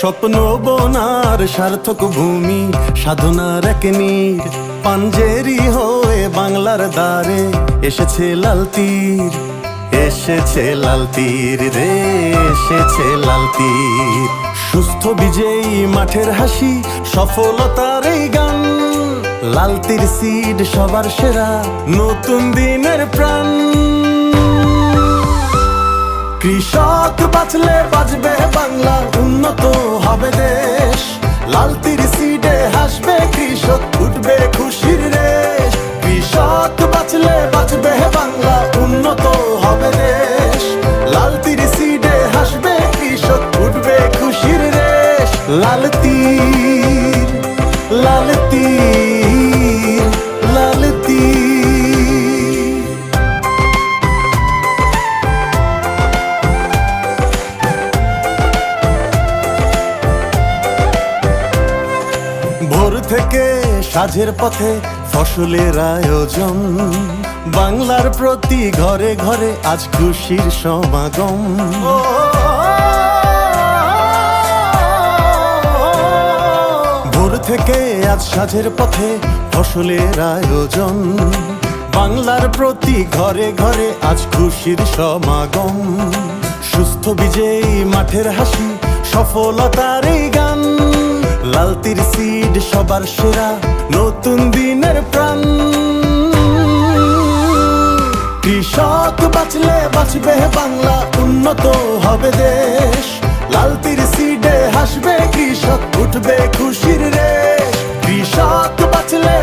স্বপ্ন বোনার সার্থক ভূমি, সাধনার এক নীর, পাঞ্জেরি হয়ে বাংলার দ্বারে এসেছে লাল তীর, এসেছে লাল তীর রে, এসেছে লাল তীর। সুস্থ বিজয়ী মাঠের হাসি, সফলতার এই গান, লাল তীর সিড সবার সেরা, নতুন দিনের প্রাণ। কৃষক বাঁচলে বাঁচবে বাংলা, উন্নত হবে দেশ, লাল তীর সিডে হাসবে কৃষক, উঠবে খুশির রেশ। কৃষক বাঁচলে বাঁচবে বাংলা, উন্নত হবে দেশ, লাল তীর সিডে হাসবে কৃষক, উঠবে খুশির রেশ। লাল তীর, লাল তীর, লাল তীর। ভোর থেকে সাঁঝের পথে ফসলের আয়োজন, বাংলার প্রতি ঘরে ঘরে আজ খুশির সমাগম। ভোর থেকে আজ সাঁঝের পথে ফসলের আয়োজন, বাংলার প্রতি ঘরে ঘরে আজ খুশির সমাগম। সুস্থ বিজয়ী মাঠের হাসি, সফলতার এই গান, লাল তীর সিড সবার সেরা, নতুন দিনের প্রাণ। কৃষক বাঁচলে বাঁচবে বাংলা, উন্নত হবে দেশ, লাল তীর সিডে হাসবে কৃষক, উঠবে খুশির রেশ। কৃষক বাঁচলে